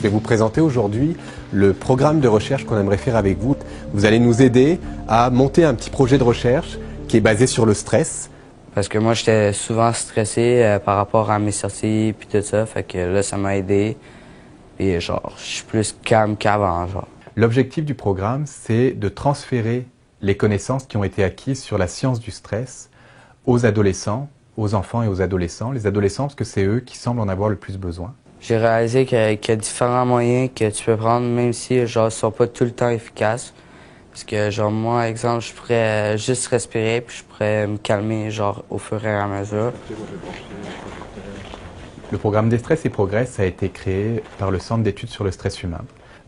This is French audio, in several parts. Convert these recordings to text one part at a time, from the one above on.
vais vous présenter aujourd'hui le programme de recherche qu'on aimerait faire avec vous. Vous allez nous aider à monter un petit projet de recherche qui est basé sur le stress. Parce que moi, j'étais souvent stressé par rapport à mes sorties puis tout ça. Fait que là, ça m'a aidé. Et genre, je suis plus calme qu'avant, genre. L'objectif du programme, c'est de transférer les connaissances qui ont été acquises sur la science du stress aux adolescents, aux enfants et aux adolescents. Les adolescents, parce que c'est eux qui semblent en avoir le plus besoin. J'ai réalisé qu'il y a différents moyens que tu peux prendre, même si genre, ils sont pas tout le temps efficaces. Parce que, genre, moi, par exemple, je pourrais juste respirer, puis je pourrais me calmer, genre, au fur et à mesure. Le programme Déstress et Progress a été créé par le Centre d'études sur le stress humain,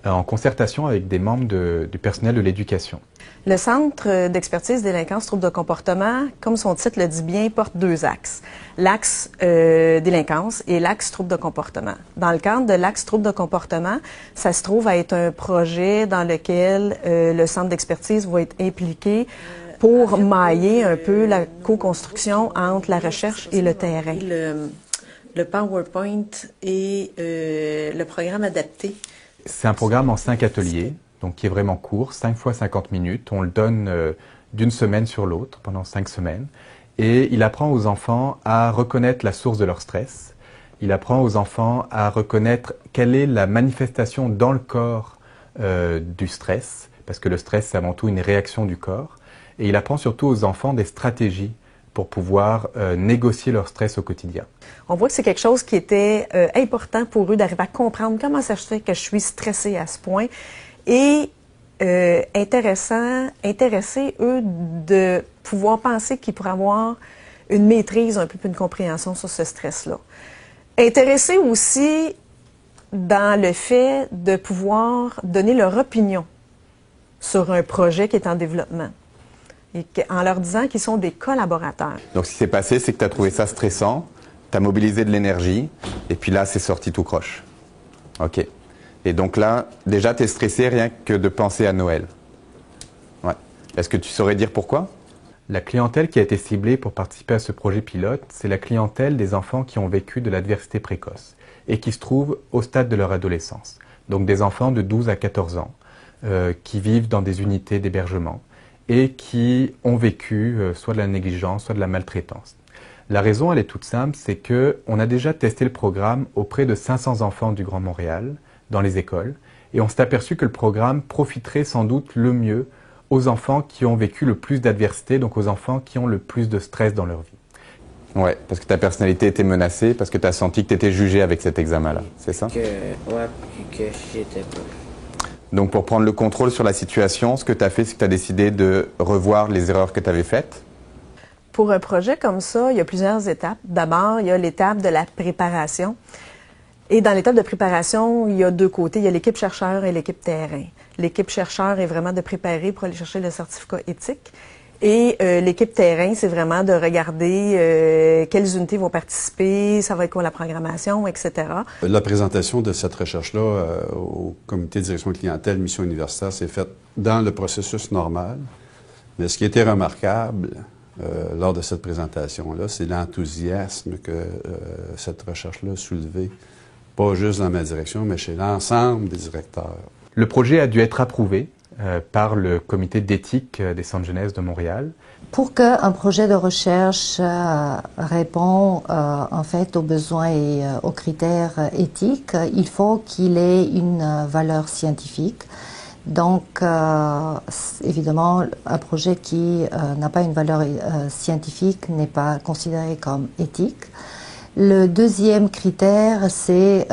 en concertation avec des membres du personnel de l'éducation. Le Centre d'expertise délinquance troubles de comportement, comme son titre le dit bien, porte deux axes. L'axe délinquance et l'axe troubles de comportement. Dans le cadre de l'axe troubles de comportement, ça se trouve à être un projet dans lequel le Centre d'expertise va être impliqué pour mailler un peu la co-construction entre la recherche et le terrain. Le PowerPoint et le programme adapté. C'est un programme en 5 ateliers, donc qui est vraiment court, 5 fois 50 minutes. On le donne d'une semaine sur l'autre, pendant 5 semaines. Et il apprend aux enfants à reconnaître la source de leur stress. Il apprend aux enfants à reconnaître quelle est la manifestation dans le corps du stress, parce que le stress, c'est avant tout une réaction du corps. Et il apprend surtout aux enfants des stratégies pour pouvoir négocier leur stress au quotidien. On voit que c'est quelque chose qui était important pour eux d'arriver à comprendre comment ça se fait que je suis stressée à ce point et intéressés, eux, de pouvoir penser qu'ils pourraient avoir une maîtrise, un peu une compréhension sur ce stress-là. Intéressés aussi dans le fait de pouvoir donner leur opinion sur un projet qui est en développement. Et en leur disant qu'ils sont des collaborateurs. Donc ce qui s'est passé, c'est que tu as trouvé ça stressant, tu as mobilisé de l'énergie, et puis là, c'est sorti tout croche. OK. Et donc là, déjà, tu es stressé rien que de penser à Noël. Ouais. Est-ce que tu saurais dire pourquoi? La clientèle qui a été ciblée pour participer à ce projet pilote, c'est la clientèle des enfants qui ont vécu de l'adversité précoce et qui se trouvent au stade de leur adolescence. Donc des enfants de 12 à 14 ans qui vivent dans des unités d'hébergement et qui ont vécu soit de la négligence, soit de la maltraitance. La raison, elle est toute simple, c'est qu'on a déjà testé le programme auprès de 500 enfants du Grand Montréal, dans les écoles, et on s'est aperçu que le programme profiterait sans doute le mieux aux enfants qui ont vécu le plus d'adversité, donc aux enfants qui ont le plus de stress dans leur vie. Ouais, parce que ta personnalité était menacée, parce que tu as senti que tu étais jugé avec cet examen-là, c'est ça? Que j'étais pas. Donc pour prendre le contrôle sur la situation, ce que tu as fait, c'est que tu as décidé de revoir les erreurs que tu avais faites. Pour un projet comme ça, il y a plusieurs étapes. D'abord, il y a l'étape de la préparation. Et dans l'étape de préparation, il y a deux côtés. Il y a l'équipe chercheur et l'équipe terrain. L'équipe chercheur est vraiment de préparer pour aller chercher le certificat éthique. Et l'équipe terrain, c'est vraiment de regarder quelles unités vont participer, ça va être quoi la programmation, etc. La présentation de cette recherche-là au comité de direction de clientèle, mission universitaire, s'est faite dans le processus normal. Mais ce qui était remarquable lors de cette présentation-là, c'est l'enthousiasme que cette recherche-là a soulevé, pas juste dans ma direction, mais chez l'ensemble des directeurs. Le projet a dû être approuvé par le comité d'éthique des Centres jeunesse de Montréal. Pour qu'un projet de recherche répond en fait aux besoins et aux critères éthiques, il faut qu'il ait une valeur scientifique. Donc, évidemment, un projet qui n'a pas une valeur scientifique n'est pas considéré comme éthique. Le deuxième critère, c'est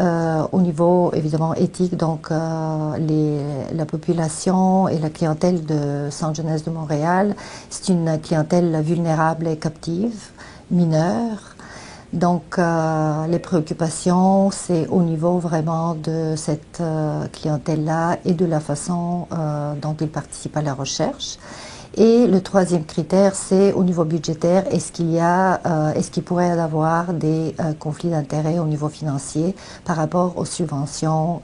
au niveau évidemment éthique, donc la population et la clientèle de Centre jeunesse de Montréal, c'est une clientèle vulnérable et captive, mineure. Donc les préoccupations, c'est au niveau vraiment de cette clientèle-là et de la façon dont ils participent à la recherche. Et le troisième critère, c'est au niveau budgétaire, est-ce qu'il pourrait y avoir des conflits d'intérêts au niveau financier par rapport aux subventions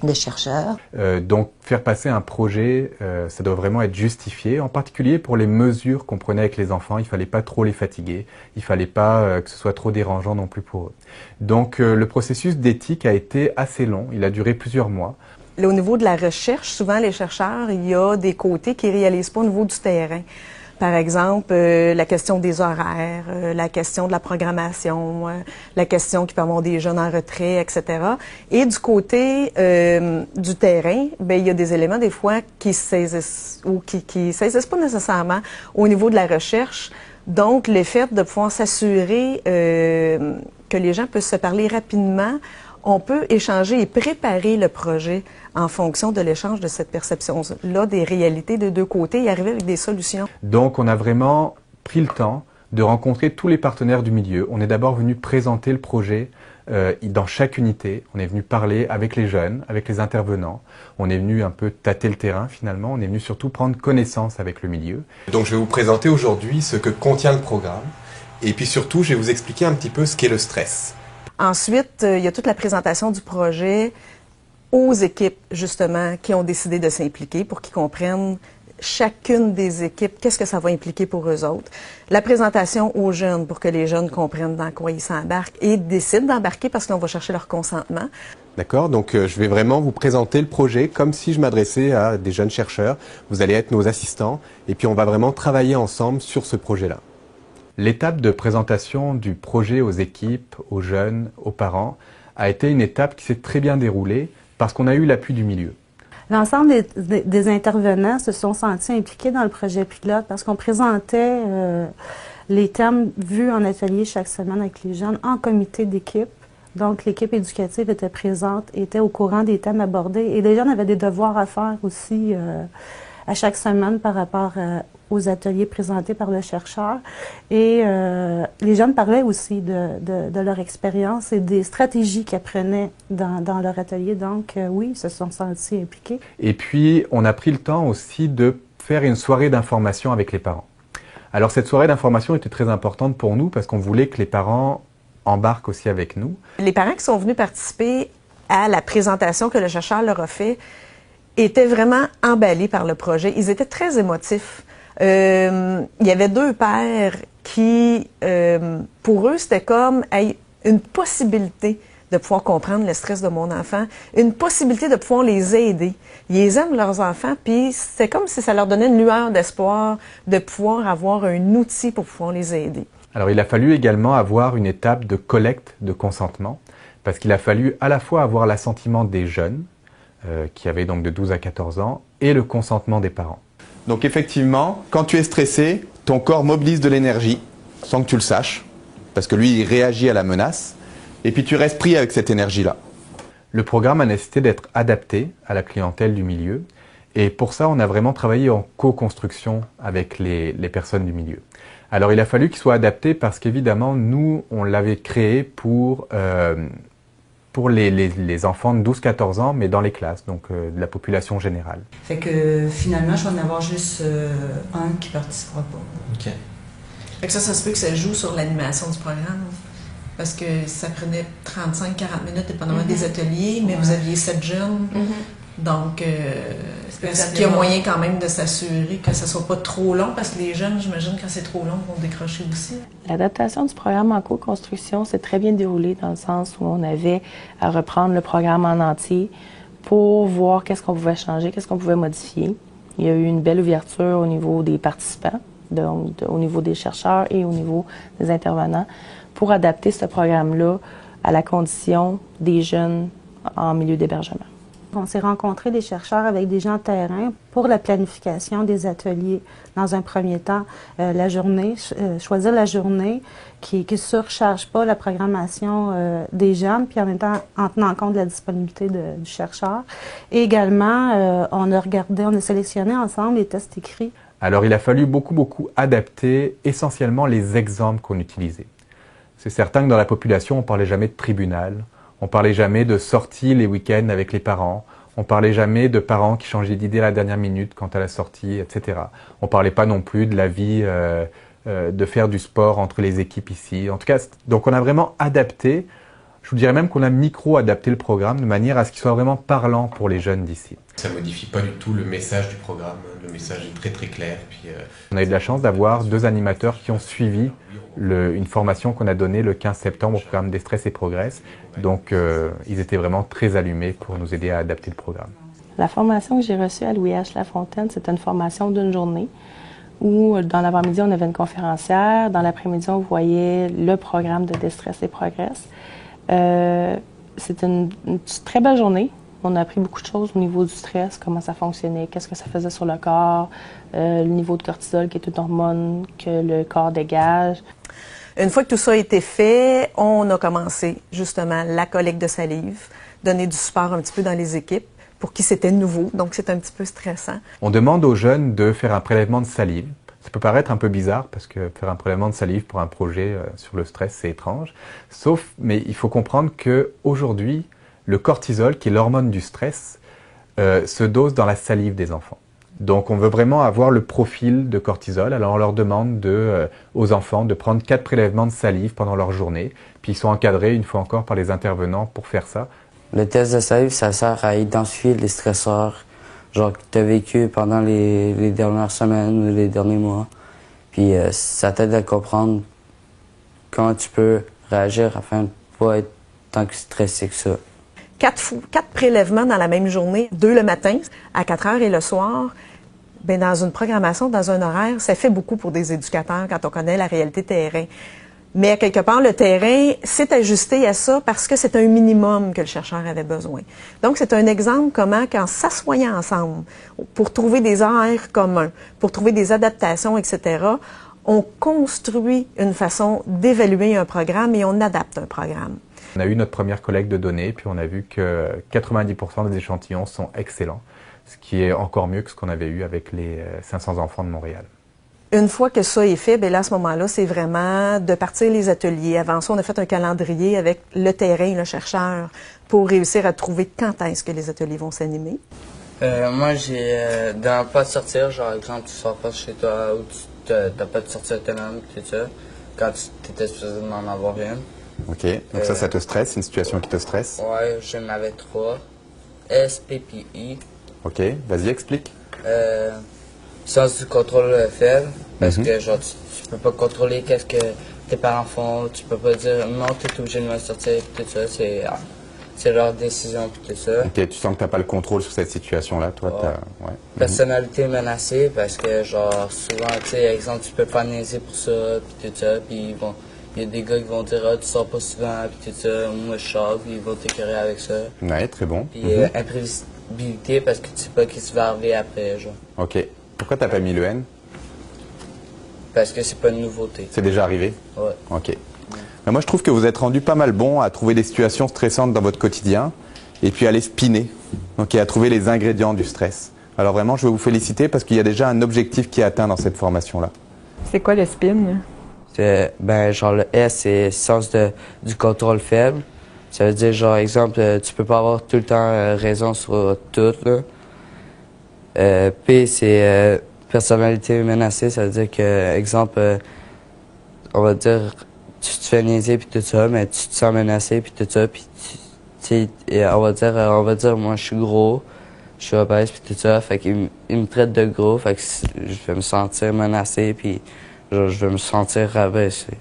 des chercheurs. Donc faire passer un projet, ça doit vraiment être justifié, en particulier pour les mesures qu'on prenait avec les enfants. Il fallait pas trop les fatiguer, il fallait pas que ce soit trop dérangeant non plus pour eux. Donc le processus d'éthique a été assez long, il a duré plusieurs mois. Au niveau de la recherche, souvent les chercheurs, il y a des côtés qu'ils réalisent pas au niveau du terrain. Par exemple, la question des horaires, la question de la programmation, la question qui peut avoir des jeunes en retrait, etc. Et du côté du terrain, ben il y a des éléments des fois qui saisissent ou qui saisissent pas nécessairement au niveau de la recherche. Donc, le fait de pouvoir s'assurer que les gens peuvent se parler rapidement, on peut échanger et préparer le projet en fonction de l'échange de cette perception-là des réalités de deux côtés et arriver avec des solutions. Donc, on a vraiment pris le temps de rencontrer tous les partenaires du milieu. On est d'abord venu présenter le projet dans chaque unité. On est venu parler avec les jeunes, avec les intervenants. On est venu un peu tâter le terrain finalement. On est venu surtout prendre connaissance avec le milieu. Donc, je vais vous présenter aujourd'hui ce que contient le programme. Et puis surtout, je vais vous expliquer un petit peu ce qu'est le stress. Ensuite, il y a toute la présentation du projet aux équipes, justement, qui ont décidé de s'impliquer pour qu'ils comprennent chacune des équipes, qu'est-ce que ça va impliquer pour eux autres. La présentation aux jeunes pour que les jeunes comprennent dans quoi ils s'embarquent et décident d'embarquer parce qu'on va chercher leur consentement. D'accord, donc je vais vraiment vous présenter le projet comme si je m'adressais à des jeunes chercheurs. Vous allez être nos assistants et puis on va vraiment travailler ensemble sur ce projet-là. L'étape de présentation du projet aux équipes, aux jeunes, aux parents, a été une étape qui s'est très bien déroulée parce qu'on a eu l'appui du milieu. L'ensemble des intervenants se sont sentis impliqués dans le projet pilote parce qu'on présentait les thèmes vus en atelier chaque semaine avec les jeunes en comité d'équipe. Donc, l'équipe éducative était présente, était au courant des thèmes abordés et les jeunes avaient des devoirs à faire aussi à chaque semaine par rapport aux ateliers présentés par le chercheur. Et les jeunes parlaient aussi de leur expérience et des stratégies qu'ils apprenaient dans leur atelier. Donc oui, ils se sont sentis impliqués. Et puis, on a pris le temps aussi de faire une soirée d'information avec les parents. Alors cette soirée d'information était très importante pour nous parce qu'on voulait que les parents embarquent aussi avec nous. Les parents qui sont venus participer à la présentation que le chercheur leur a fait étaient vraiment emballés par le projet. Ils étaient très émotifs. Il y avait deux pères qui, pour eux, c'était comme une possibilité de pouvoir comprendre le stress de mon enfant, une possibilité de pouvoir les aider. Ils aiment leurs enfants, puis c'est comme si ça leur donnait une lueur d'espoir de pouvoir avoir un outil pour pouvoir les aider. Alors il a fallu également avoir une étape de collecte de consentement, parce qu'il a fallu à la fois avoir l'assentiment des jeunes, qui avaient donc de 12 à 14 ans, et le consentement des parents. Donc effectivement, quand tu es stressé, ton corps mobilise de l'énergie, sans que tu le saches, parce que lui, il réagit à la menace, et puis tu restes pris avec cette énergie-là. Le programme a nécessité d'être adapté à la clientèle du milieu, et pour ça, on a vraiment travaillé en co-construction avec les personnes du milieu. Alors il a fallu qu'il soit adapté parce qu'évidemment, nous, on l'avait créé pour les enfants de 12-14 ans, mais dans les classes, donc de la population générale. Fait que finalement, je vais en avoir juste un qui ne participera pas. OK. Fait que ça se peut que ça joue sur l'animation du programme, parce que ça prenait 35-40 minutes dépendamment des ateliers, mais vous aviez 7 jeunes. Donc, est-ce qu'il y a moyen quand même de s'assurer que ça ne soit pas trop long? Parce que les jeunes, j'imagine, quand c'est trop long, vont décrocher aussi. L'adaptation du programme en co-construction s'est très bien déroulée dans le sens où on avait à reprendre le programme en entier pour voir qu'est-ce qu'on pouvait changer, qu'est-ce qu'on pouvait modifier. Il y a eu une belle ouverture au niveau des participants, donc au niveau des chercheurs et au niveau des intervenants, pour adapter ce programme-là à la condition des jeunes en milieu d'hébergement. On s'est rencontrés, les chercheurs, avec des gens de terrain pour la planification des ateliers. Dans un premier temps, la journée, choisir la journée qui ne surcharge pas la programmation des jeunes, puis en même temps en tenant compte de la disponibilité du chercheur. Et également, on a sélectionné ensemble les tests écrits. Alors il a fallu beaucoup adapter essentiellement les exemples qu'on utilisait. C'est certain que dans la population, on ne parlait jamais de tribunal. On parlait jamais de sorties les week-ends avec les parents. On parlait jamais de parents qui changeaient d'idée à la dernière minute quant à la sortie, etc. On parlait pas non plus de la vie de faire du sport entre les équipes ici. En tout cas, donc on a vraiment adapté Je vous dirais même qu'on a micro-adapté le programme de manière à ce qu'il soit vraiment parlant pour les jeunes d'ici. Ça ne modifie pas du tout le message du programme. Le message est très très clair. Puis, On a eu de la chance d'avoir 2 animateurs qui ont suivi une formation qu'on a donnée le 15 septembre au programme Déstress et Progresse. Donc ils étaient vraiment très allumés pour nous aider à adapter le programme. La formation que j'ai reçue à Louis H. Lafontaine, c'était une formation d'une journée où dans l'avant-midi, on avait une conférencière. Dans l'après-midi, on voyait le programme de Déstress et Progresse. C'était une très belle journée. On a appris beaucoup de choses au niveau du stress, comment ça fonctionnait, qu'est-ce que ça faisait sur le corps, le niveau de cortisol qui est une hormone que le corps dégage. Une fois que tout ça a été fait, on a commencé justement la collecte de salive, donner du support un petit peu dans les équipes pour qui c'était nouveau, donc c'est un petit peu stressant. On demande aux jeunes de faire un prélèvement de salive. Ça peut paraître un peu bizarre parce que faire un prélèvement de salive pour un projet sur le stress, c'est étrange. Mais il faut comprendre qu'aujourd'hui, le cortisol, qui est l'hormone du stress, se dose dans la salive des enfants. Donc on veut vraiment avoir le profil de cortisol. Alors on leur demande aux enfants de prendre 4 prélèvements de salive pendant leur journée. Puis ils sont encadrés une fois encore par les intervenants pour faire ça. Le test de salive, ça sert à identifier les stresseurs genre que tu as vécu pendant les dernières semaines ou les derniers mois. Puis ça t'aide à comprendre comment tu peux réagir afin de ne pas être tant que stressé que ça. 4 prélèvements dans la même journée, 2 le matin à 4 heures et le soir. Bien, dans une programmation, dans un horaire, ça fait beaucoup pour des éducateurs quand on connaît la réalité terrain. Mais à quelque part, le terrain s'est ajusté à ça parce que c'est un minimum que le chercheur avait besoin. Donc, c'est un exemple comment, qu'en s'assoyant ensemble pour trouver des horaires communs, pour trouver des adaptations, etc., on construit une façon d'évaluer un programme et on adapte un programme. On a eu notre première collecte de données, puis on a vu que 90% des échantillons sont excellents, ce qui est encore mieux que ce qu'on avait eu avec les 500 enfants de Montréal. Une fois que ça est fait, bien là, à ce moment-là, c'est vraiment de partir les ateliers. Avant ça, on a fait un calendrier avec le terrain, le chercheur, pour réussir à trouver quand est-ce que les ateliers vont s'animer. Moi, j'ai dans pas de sortir, genre, exemple, tu sors pas chez toi ou tu n'as pas de sortie autonome, tout ça, quand tu étais supposé d'en avoir une. Ok, donc ça te stresse, c'est une situation qui te stresse? Ouais, j'en avais 3. SPPI. Ok, vas-y, explique. Sens du contrôle faible, parce que genre tu peux pas contrôler qu'est-ce que tes parents font, tu peux pas dire non, tu es obligé de me sortir, tout ça, c'est leur décision, tout ça. Ok, tu sens que tu n'as pas le contrôle sur cette situation-là, toi, ouais. Personnalité menacée, parce que genre souvent, tu sais, exemple, tu peux pas niaiser pour ça, puis tout ça, puis il y a des gars qui vont dire ah, tu sors pas souvent, puis tout ça, moi je sors, puis ils vont t'écœurer avec ça. Ouais, très bon. Puis imprévisibilité, parce que tu sais pas ce qui va arriver après, genre. Ok. Pourquoi t'as pas mis le N? Parce que c'est pas une nouveauté. C'est déjà arrivé? Ouais. Ok. Mais moi, je trouve que vous êtes rendu pas mal bon à trouver des situations stressantes dans votre quotidien et puis à les spinner, donc et à trouver les ingrédients du stress. Alors vraiment, je veux vous féliciter parce qu'il y a déjà un objectif qui est atteint dans cette formation-là. C'est quoi le spin? Ben, genre le S, c'est sens du contrôle faible. Ça veut dire, genre, exemple, tu peux pas avoir tout le temps raison sur tout, là. P, c'est personnalité menacée. Ça veut dire que, exemple, on va dire, tu te fais niaiser puis tout ça, mais tu te sens menacé puis tout ça, puis on va dire, moi, je suis gros, je suis obèse puis tout ça, fait qu'il me traite de gros, fait que je vais me sentir menacé puis genre, je vais me sentir rabaissé.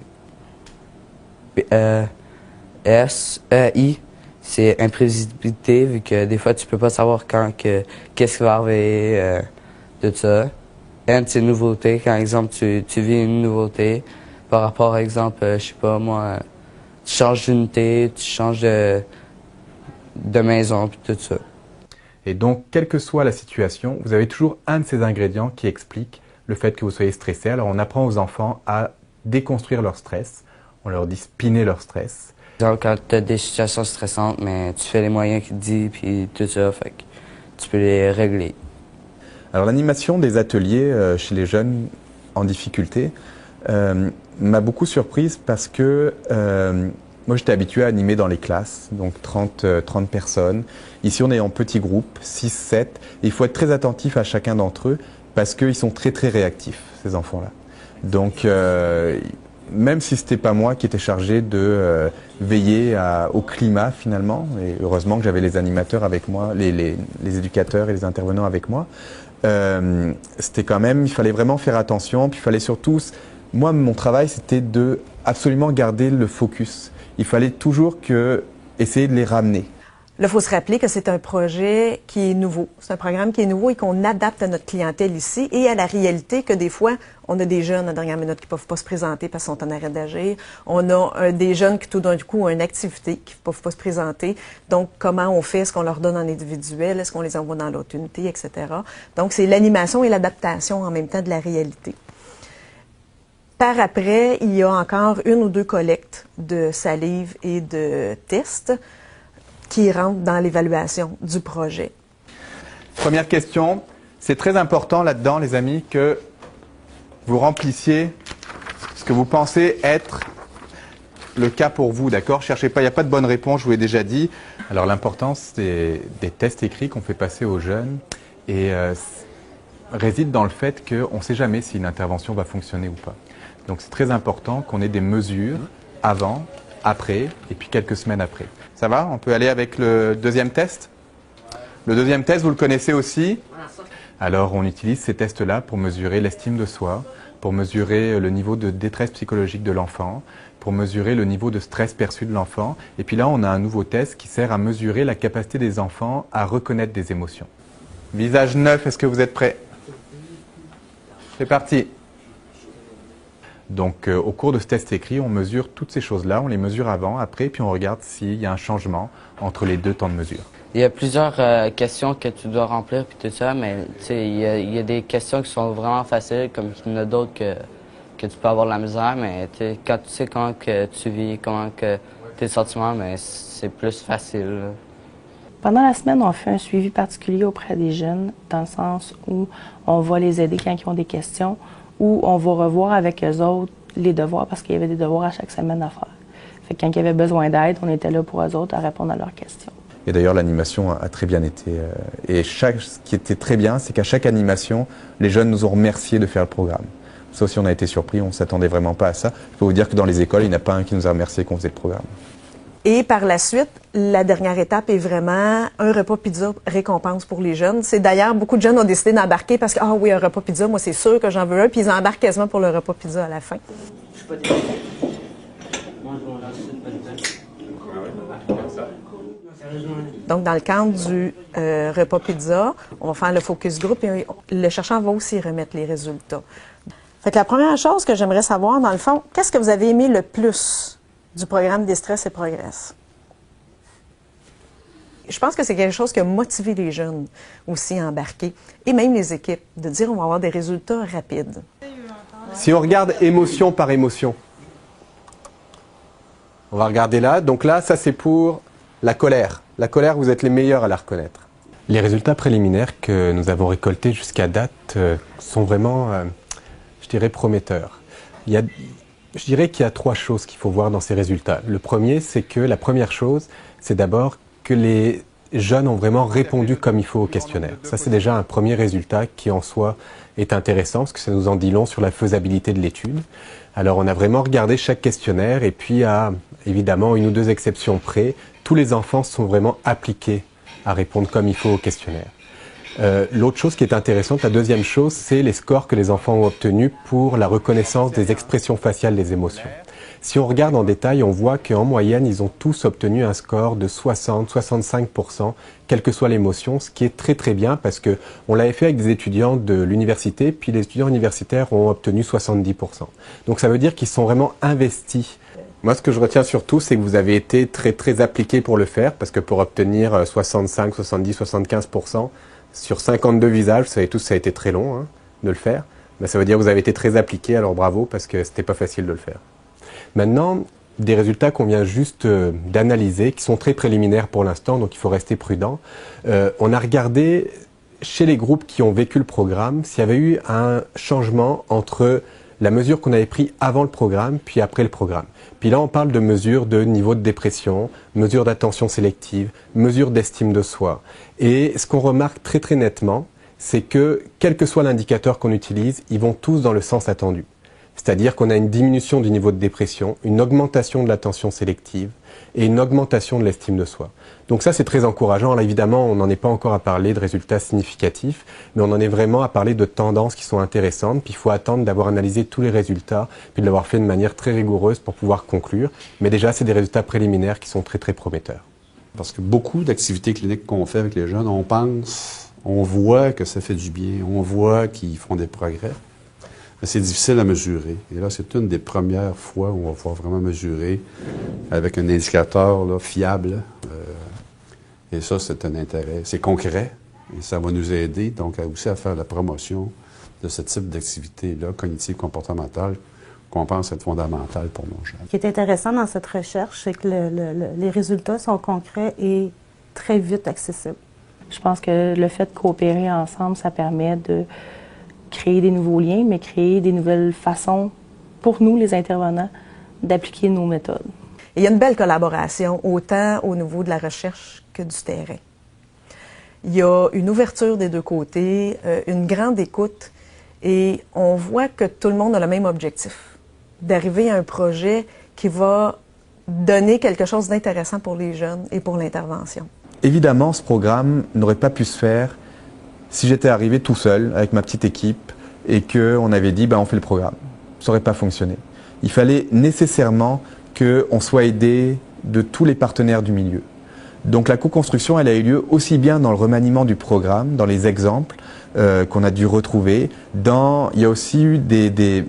I, c'est imprévisibilité, vu que des fois, tu peux pas savoir qu'est-ce qui va arriver, tout ça. N, c'est nouveauté. Quand, exemple, tu vis une nouveauté, par rapport, exemple, je sais pas, moi, tu changes d'unité, tu changes de maison, puis tout ça. Et donc, quelle que soit la situation, vous avez toujours un de ces ingrédients qui explique le fait que vous soyez stressé. Alors, on apprend aux enfants à déconstruire leur stress. On leur dit spinner leur stress. Quand tu as des situations stressantes, mais tu fais les moyens qu'il te dit, puis tout ça, fait que tu peux les régler. Alors l'animation des ateliers chez les jeunes en difficulté m'a beaucoup surprise parce que moi j'étais habitué à animer dans les classes, donc 30 personnes. Ici on est en petits groupes, 6, 7. Il faut être très attentif à chacun d'entre eux parce qu'ils sont très très réactifs, ces enfants-là. Donc même si c'était pas moi qui étais chargé de veiller au climat finalement, et heureusement que j'avais les animateurs avec moi, les éducateurs et les intervenants avec moi, c'était quand même, il fallait vraiment faire attention, puis il fallait surtout, moi mon travail c'était de absolument garder le focus. Il fallait toujours essayer de les ramener. Là, il faut se rappeler que c'est un projet qui est nouveau. C'est un programme qui est nouveau et qu'on adapte à notre clientèle ici et à la réalité que des fois, on a des jeunes à dernière minute qui ne peuvent pas se présenter parce qu'ils sont en arrêt d'agir. On a des jeunes qui tout d'un coup ont une activité qui ne peuvent pas se présenter. Donc, comment on fait? Est-ce qu'on leur donne en individuel? Est-ce qu'on les envoie dans l'autre unité, etc.? Donc, c'est l'animation et l'adaptation en même temps de la réalité. Par après, il y a encore 1 ou 2 collectes de salive et de tests qui rentrent dans l'évaluation du projet. Première question, c'est très important là-dedans, les amis, que vous remplissiez ce que vous pensez être le cas pour vous, d'accord? Cherchez pas, il n'y a pas de bonne réponse, je vous l'ai déjà dit. Alors l'importance des tests écrits qu'on fait passer aux jeunes réside dans le fait qu'on ne sait jamais si une intervention va fonctionner ou pas. Donc c'est très important qu'on ait des mesures avant, après et puis quelques semaines après. Ça va? On peut aller avec le deuxième test? Le deuxième test, vous le connaissez aussi? Alors on utilise ces tests-là pour mesurer l'estime de soi, pour mesurer le niveau de détresse psychologique de l'enfant, pour mesurer le niveau de stress perçu de l'enfant. Et puis là, on a un nouveau test qui sert à mesurer la capacité des enfants à reconnaître des émotions. Visage neuf, est-ce que vous êtes prêts? C'est parti. Donc au cours de ce test écrit, on mesure toutes ces choses-là, on les mesure avant, après, puis on regarde s'il y a un changement entre les 2 temps de mesure. Il y a plusieurs questions que tu dois remplir puis tout ça, mais il y a des questions qui sont vraiment faciles, comme il y en a d'autres que tu peux avoir de la misère, mais quand tu sais comment que tu vis, comment que tes sentiments, mais c'est plus facile. Pendant la semaine, on fait un suivi particulier auprès des jeunes, dans le sens où on va les aider quand ils ont des questions, où on va revoir avec eux autres les devoirs, parce qu'il y avait des devoirs à chaque semaine à faire. Fait que quand il y avait besoin d'aide, on était là pour eux autres à répondre à leurs questions. Et d'ailleurs, l'animation a très bien été. Et ce qui était très bien, c'est qu'à chaque animation, les jeunes nous ont remercié de faire le programme. Sauf si on a été surpris, on ne s'attendait vraiment pas à ça. Je peux vous dire que dans les écoles, il n'y en a pas un qui nous a remercié qu'on faisait le programme. Et par la suite, la dernière étape est vraiment un repas pizza récompense pour les jeunes. C'est d'ailleurs, beaucoup de jeunes ont décidé d'embarquer parce que, ah oui, un repas pizza, moi c'est sûr que j'en veux un, puis ils embarquent quasiment pour le repas pizza à la fin. Donc, dans le cadre du repas pizza, on va faire le focus group et le chercheur va aussi remettre les résultats. Fait que la première chose que j'aimerais savoir, dans le fond, qu'est-ce que vous avez aimé le plus du programme Déstress et Progresse? Je pense que c'est quelque chose qui a motivé les jeunes aussi à embarquer, et même les équipes, de dire on va avoir des résultats rapides. Si on regarde émotion par émotion, on va regarder là. Donc là, ça c'est pour la colère. La colère, vous êtes les meilleurs à la reconnaître. Les résultats préliminaires que nous avons récoltés jusqu'à date sont vraiment, je dirais, prometteurs. Je dirais qu'il y a 3 choses qu'il faut voir dans ces résultats. Le premier, c'est que la première chose, c'est d'abord que les jeunes ont vraiment répondu comme il faut au questionnaire. Ça, c'est déjà un premier résultat qui en soi est intéressant parce que ça nous en dit long sur la faisabilité de l'étude. Alors, on a vraiment regardé chaque questionnaire et puis à, évidemment, 1 ou 2 exceptions près, tous les enfants sont vraiment appliqués à répondre comme il faut au questionnaire. L'autre chose qui est intéressante, la deuxième chose, c'est les scores que les enfants ont obtenus pour la reconnaissance des expressions faciales des émotions. Si on regarde en détail, on voit qu'en moyenne, ils ont tous obtenu un score de 60-65%, quelle que soit l'émotion, ce qui est très très bien parce que on l'avait fait avec des étudiants de l'université, puis les étudiants universitaires ont obtenu 70%. Donc ça veut dire qu'ils sont vraiment investis. Moi, ce que je retiens surtout, c'est que vous avez été très très appliqués pour le faire, parce que pour obtenir 65, 70, 75%, sur 52 visages, vous savez tous, ça a été très long de le faire. Mais ça veut dire que vous avez été très appliqués, alors bravo, parce que c'était pas facile de le faire. Maintenant, des résultats qu'on vient juste d'analyser, qui sont très préliminaires pour l'instant, donc il faut rester prudent. On a regardé chez les groupes qui ont vécu le programme s'il y avait eu un changement entre la mesure qu'on avait prise avant le programme puis après le programme. Puis là, on parle de mesures de niveau de dépression, mesures d'attention sélective, mesures d'estime de soi. Et ce qu'on remarque très très nettement, c'est que quel que soit l'indicateur qu'on utilise, ils vont tous dans le sens attendu. C'est-à-dire qu'on a une diminution du niveau de dépression, une augmentation de l'attention sélective et une augmentation de l'estime de soi. Donc ça, c'est très encourageant. Là, évidemment, on n'en est pas encore à parler de résultats significatifs, mais on en est vraiment à parler de tendances qui sont intéressantes. Puis il faut attendre d'avoir analysé tous les résultats, puis de l'avoir fait de manière très rigoureuse pour pouvoir conclure. Mais déjà, c'est des résultats préliminaires qui sont très, très prometteurs. Parce que beaucoup d'activités cliniques qu'on fait avec les jeunes, on voit que ça fait du bien, on voit qu'ils font des progrès. Mais c'est difficile à mesurer. Et là, c'est une des premières fois où on va pouvoir vraiment mesurer avec un indicateur là, fiable. Et ça, c'est un intérêt. C'est concret et ça va nous aider donc aussi à faire la promotion de ce type d'activité-là, cognitive comportementale, qu'on pense être fondamentale pour nos jeunes. Ce qui est intéressant dans cette recherche, c'est que les résultats sont concrets et très vite accessibles. Je pense que le fait de coopérer ensemble, ça permet de créer des nouveaux liens, mais créer des nouvelles façons, pour nous, les intervenants, d'appliquer nos méthodes. Il y a une belle collaboration, autant au niveau de la recherche que du terrain. Il y a une ouverture des deux côtés, une grande écoute, et on voit que tout le monde a le même objectif, d'arriver à un projet qui va donner quelque chose d'intéressant pour les jeunes et pour l'intervention. Évidemment, ce programme n'aurait pas pu se faire si j'étais arrivé tout seul avec ma petite équipe et qu'on avait dit on fait le programme. Ça n'aurait pas fonctionné. Il fallait nécessairement qu'on soit aidé de tous les partenaires du milieu. Donc la co-construction, elle a eu lieu aussi bien dans le remaniement du programme, dans les exemples qu'on a dû retrouver. Il y a aussi eu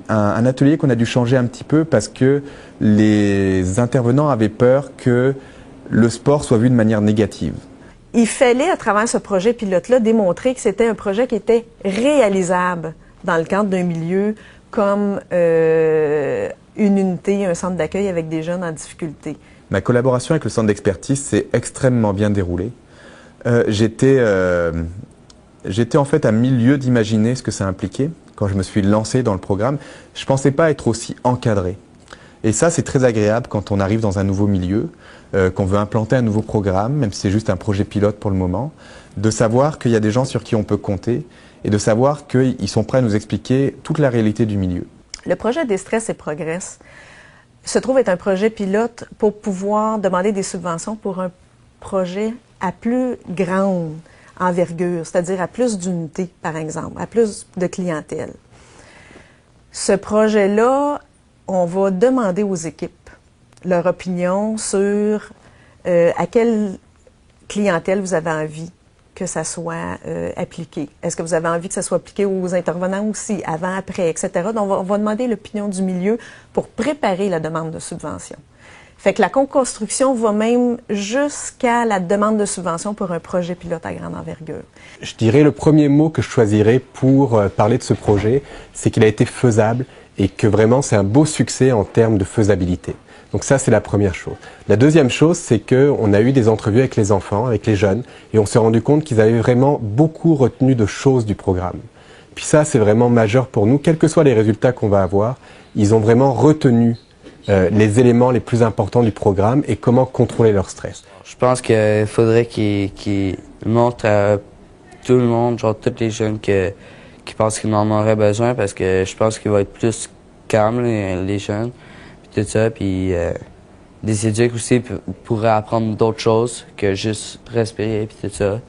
un atelier qu'on a dû changer un petit peu parce que les intervenants avaient peur que le sport soit vu de manière négative. Il fallait, à travers ce projet pilote-là, démontrer que c'était un projet qui était réalisable dans le cadre d'un milieu comme une unité, un centre d'accueil avec des jeunes en difficulté. Ma collaboration avec le centre d'expertise s'est extrêmement bien déroulée. J'étais en fait à 1000 lieues d'imaginer ce que ça impliquait quand je me suis lancé dans le programme. Je ne pensais pas être aussi encadré. Et ça, c'est très agréable quand on arrive dans un nouveau milieu, qu'on veut implanter un nouveau programme, même si c'est juste un projet pilote pour le moment, de savoir qu'il y a des gens sur qui on peut compter et de savoir qu'ils sont prêts à nous expliquer toute la réalité du milieu. Le projet Destress et Progress se trouve être un projet pilote pour pouvoir demander des subventions pour un projet à plus grande envergure, c'est-à-dire à plus d'unités, par exemple, à plus de clientèle. Ce projet-là, on va demander aux équipes leur opinion sur à quelle clientèle vous avez envie que ça soit appliqué. Est-ce que vous avez envie que ça soit appliqué aux intervenants aussi, avant, après, etc. Donc, on va demander l'opinion du milieu pour préparer la demande de subvention. Fait que la co-construction va même jusqu'à la demande de subvention pour un projet pilote à grande envergure. Je dirais le premier mot que je choisirais pour parler de ce projet, c'est qu'il a été faisable et que vraiment c'est un beau succès en termes de faisabilité. Donc ça, c'est la première chose. La deuxième chose, c'est qu'on a eu des entrevues avec les enfants, avec les jeunes, et on s'est rendu compte qu'ils avaient vraiment beaucoup retenu de choses du programme. Puis ça, c'est vraiment majeur pour nous. Quels que soient les résultats qu'on va avoir, ils ont vraiment retenu les éléments les plus importants du programme et comment contrôler leur stress. Je pense qu'il faudrait qu'ils montrent à tout le monde, genre tous les jeunes qui pensent qu'ils en auraient besoin, parce que je pense qu'ils vont être plus calmes, les jeunes. Tout ça, puis des éducs aussi pourraient apprendre d'autres choses que juste respirer, puis tout ça.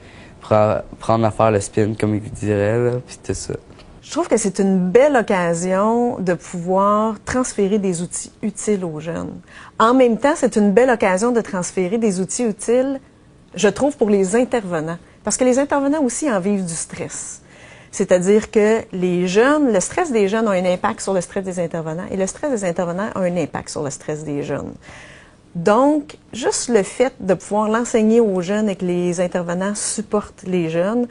Pour apprendre à faire le spin, comme ils diraient, là, puis tout ça. Je trouve que c'est une belle occasion de pouvoir transférer des outils utiles aux jeunes. En même temps, c'est une belle occasion de transférer des outils utiles, je trouve, pour les intervenants. Parce que les intervenants aussi en vivent du stress. C'est-à-dire que les jeunes, le stress des jeunes a un impact sur le stress des intervenants et le stress des intervenants a un impact sur le stress des jeunes. Donc, juste le fait de pouvoir l'enseigner aux jeunes et que les intervenants supportent les jeunes,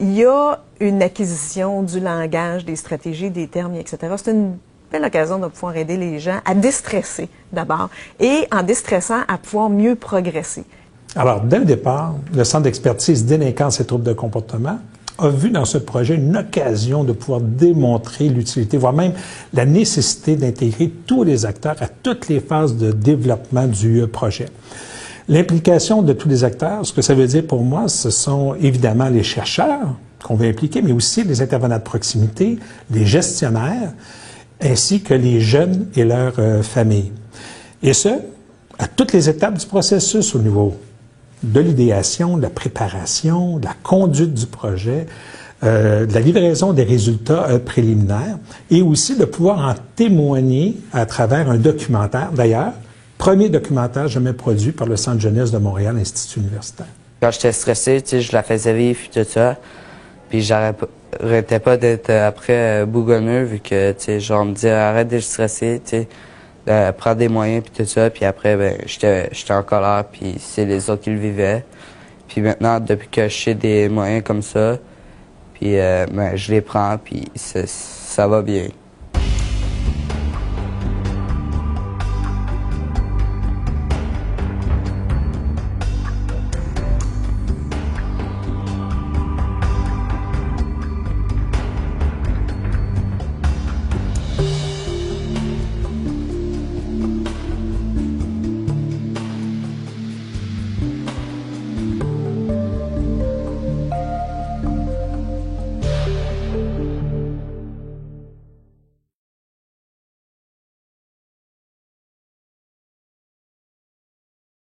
il y a une acquisition du langage, des stratégies, des termes, etc. C'est une belle occasion de pouvoir aider les gens à déstresser d'abord et en déstressant à pouvoir mieux progresser. Alors, dès le départ, le Centre d'expertise délinquance et troubles de comportement a vu dans ce projet une occasion de pouvoir démontrer l'utilité, voire même la nécessité d'intégrer tous les acteurs à toutes les phases de développement du projet. L'implication de tous les acteurs, ce que ça veut dire pour moi, ce sont évidemment les chercheurs qu'on veut impliquer, mais aussi les intervenants de proximité, les gestionnaires, ainsi que les jeunes et leurs familles. Et ce, à toutes les étapes du processus au niveau de l'idéation, de la préparation, de la conduite du projet, de la livraison des résultats préliminaires et aussi de pouvoir en témoigner à travers un documentaire. D'ailleurs, premier documentaire jamais produit par le Centre jeunesse de Montréal, Institut universitaire. Quand j'étais stressé, je la faisais vivre tout ça. Puis j'arrêtais pas d'être après bougonneux vu que, genre, me dire arrête d'être stressé, prends des moyens puis tout ça. Puis après, ben, j'étais en colère puis c'est les autres qui le vivaient. Puis maintenant, depuis que je sais des moyens comme ça, puis ben, je les prends puis ça va bien.